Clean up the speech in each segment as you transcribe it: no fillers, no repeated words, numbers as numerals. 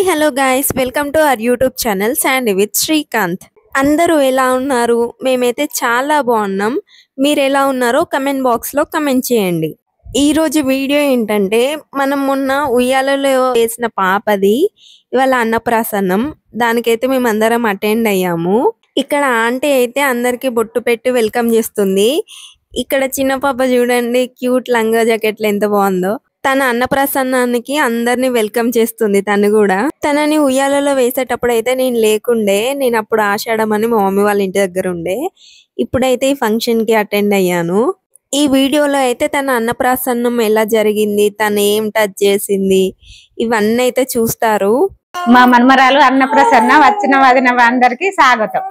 Hi hello guys, welcome to our YouTube channel Sandy with Srikanth. అందరూ ఎలా ఉన్నారు? మేమైతే చాలా బాగున్నాం. మీరు ఎలా ఉన్నారో కమెంట్ బాక్స్లో కమెంట్ చేయండి. ఈరోజు వీడియో ఏంటంటే, మనం మొన్న ఉయ్యాలలో వేసిన పాపది ఇవాళ అన్నప్రాసన్నం. దానికైతే మేమందరం అటెండ్ అయ్యాము. ఇక్కడ ఆంటీ అయితే అందరికి బొట్టు పెట్టి వెల్కమ్ చేస్తుంది. ఇక్కడ చిన్న పాప చూడండి, క్యూట్ లంగా జాకెట్లు ఎంత బాగుందో. తన అన్నప్రసన్నానికి అందరిని వెల్కమ్ చేస్తుంది. తను కూడా తనని ఉయ్యాలలో వేసేటప్పుడు అయితే నేను లేకుండే, నేను అప్పుడు ఆషాఢం అని మా మమ్మీ వాళ్ళ ఇంటి దగ్గర ఉండే. ఇప్పుడైతే ఈ ఫంక్షన్ కి అటెండ్ అయ్యాను. ఈ వీడియోలో అయితే తన అన్నప్రాసన్నం ఎలా జరిగింది, తను ఏం టచ్ చేసింది, ఇవన్నీ అయితే చూస్తారు. మా మన్మరాలు అన్నప్రసన్న వచ్చిన వదిన అందరికి స్వాగతం.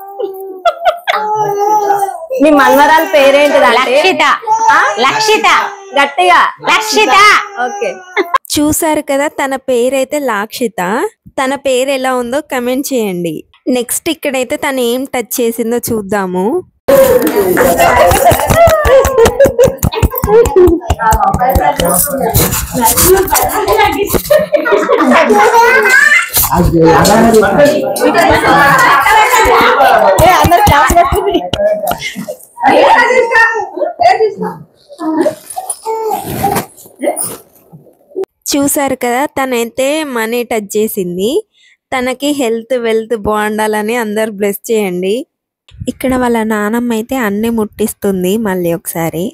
మీ మన్మరాలు పేరేంటి? లక్షిత. లక్షిత గట్టిగా లక్షిత. ఓకే, చూసారు కదా, తన పేరైతే లాక్షిత. తన పేరు ఎలా ఉందో కమెంట్ చేయండి. నెక్స్ట్ ఇక్కడైతే తను ఏం టచ్ చేసిందో చూద్దాము. చూసారు కదా, తనైతే మనీ టచ్ చేసింది. తనకి హెల్త్ వెల్త్ బాగుండాలని అందరు బ్లెస్ చేయండి. ఇక్కడ వాళ్ళ నానమ్మ అయితే అన్నీ ముట్టిస్తుంది. మళ్ళీ ఒకసారి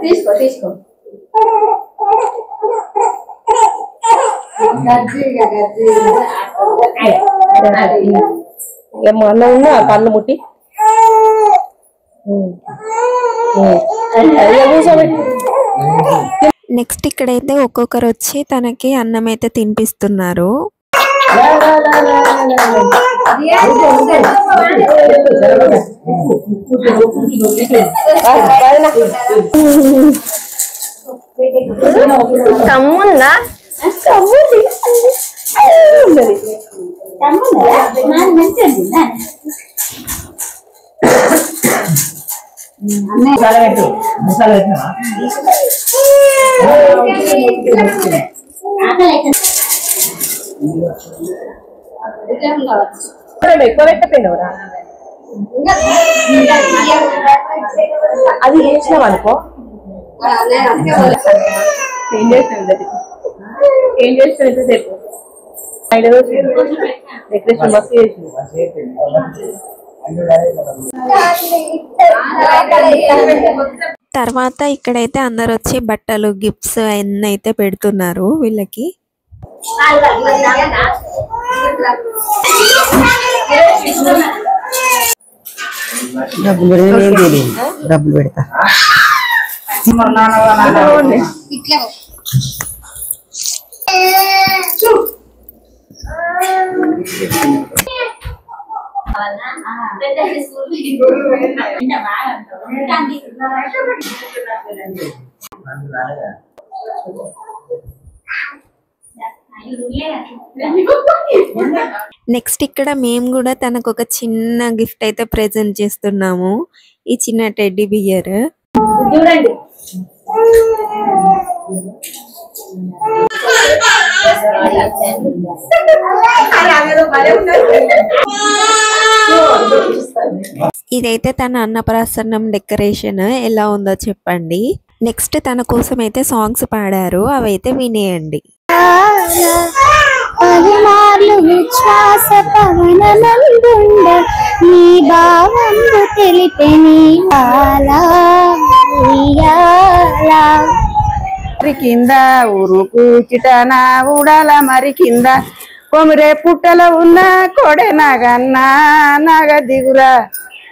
తీసుకో తీసుకో మొన్న పళ్ళు ముట్టి నెక్స్ట్ ఇక్కడైతే ఒక్కొక్కరు వచ్చి తనకి అన్నం అయితే తినిపిస్తున్నారు. కమ్ముందా ఎక్కువ పెట్టపోయినవరా? అది చేసినావు అనుకో. ఏం చేస్తావు ఏం చేస్తావు చెప్పు. డెకరేషన్ మస్తు చేసింది. తర్వాత ఇక్కడైతే అందరు వచ్చి బట్టలు గిఫ్ట్స్ అన్నీ అయితే పెడుతున్నారు వీళ్ళకి. డబ్బులు పెడతా. నెక్స్ట్ ఇక్కడ మేము కూడా తనకు ఒక చిన్న గిఫ్ట్ అయితే ప్రెజెంట్ చేస్తున్నాము. ఈ చిన్న టెడ్డీ బియర్ చూడండి. ఇదైతే తన అన్నప్రాసన్నం డెకరేషన్ ఎలా ఉందో చెప్పండి. నెక్స్ట్ తన కోసం అయితే సాంగ్స్ పాడారు, అవైతే వినేయండి. పదిమార్లు విశ్వాస పవననందుండ నీ భావంబు తెలిపే నీ కింద ఊరుకు చిటనా ఊడాల మరి కింద కొమిరే పుట్టలో ఉన్న కొడే నాగన్నా నాగ దిగురా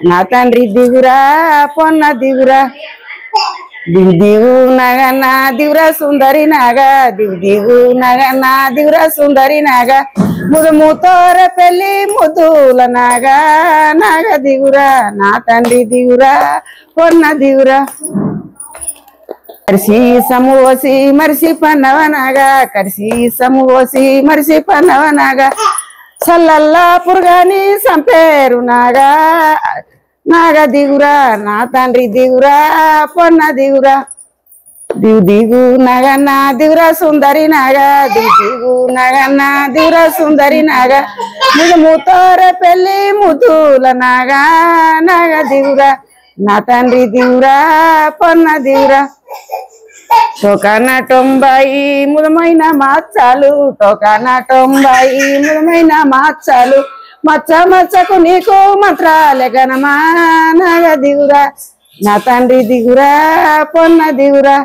నా తండ్రి దిగురా పొన్న దిగురా దిగు దిగు నగన్నా దిగురా సుందరి నాగా దిగు దిగు నగన్నా దిగురా సుందరి నాగా ముదుముతోర పెళ్లి ముదుల నాగా నాగ దిగురా నా తండ్రి దిగురా పొన్న దిగురా కరిసి సమోసి మరిసి పన్నవనగా కరిసి సమోసి మరిసి పన్నవనగా చల్లల్లా పురుగాని సంపేరు నాగా నాగ దిగురా నా తండ్రి దిగురా పొన్న దిగురా దిగు దిగు నగన్న దిగురా సుందరి నాగా దిగు దిగు నగన్న దిగురా సుందరి నాగా ముతోర పెళ్లి ముతుల నాగా నాగ దిగురా నా తండ్రి దిగురా పొన్న దిగురా టోకాన 90 ముదమైన మాచాలు టోకాన 90 ముదమైన మాచాలు మచ్చ మచ్చకు నీకు మంత్రాలే గనమా నాగ దిగురా నా తండ్రి దిగురా పొన్న దిగురా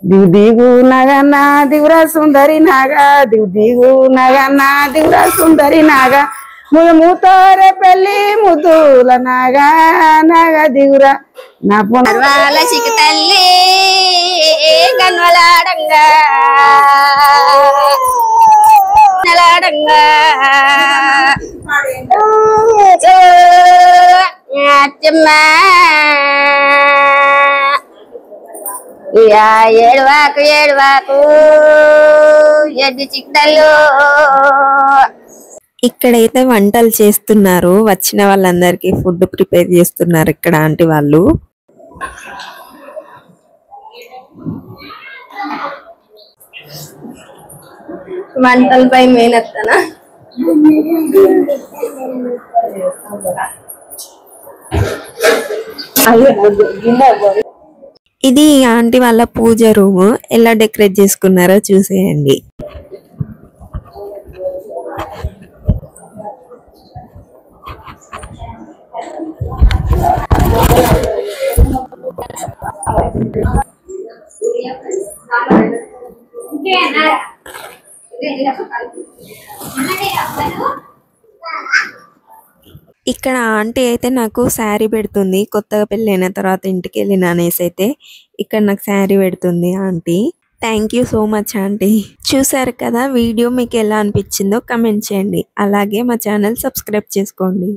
దిగు దిగు నగన్న దిగురా సుందరి నాగా దిగు దిగు నగన్న దిగురా సుందరి నాగా మూతోరే పెళ్లి ముద్దుల నాగా నాగ దిగురా నా వాళ్ళ చికి తల్లి గన్వలాడంగా ఏడువాకు ఏడువాకు ఎడ్డి చిక్తల్లు. ఇక్కడైతే వంటలు చేస్తున్నారు, వచ్చిన వాళ్ళందరికీ ఫుడ్ ప్రిపేర్ చేస్తున్నారు ఇక్కడ ఆంటీ వాళ్ళు. వంటలపై మేనత్తనా ఇది ఆంటీ వాళ్ళ పూజ రూమ్, ఎలా డెకరేట్ చేసుకున్నారో చూసేయండి. ఇక్కడ ఆంటీ అయితే నాకు శారీ పెడుతుంది, కొత్తగా పెళ్ళైన తర్వాత ఇంటికి వెళ్ళిన అనేసి అయితే ఇక్కడ నాకు శారీ పెడుతుంది aunty. Thank you so much aunty. చూసారు కదా, వీడియో మీకు ఎలా అనిపించిందో కమెంట్ చేయండి, అలాగే మా ఛానల్ సబ్స్క్రైబ్ చేసుకోండి.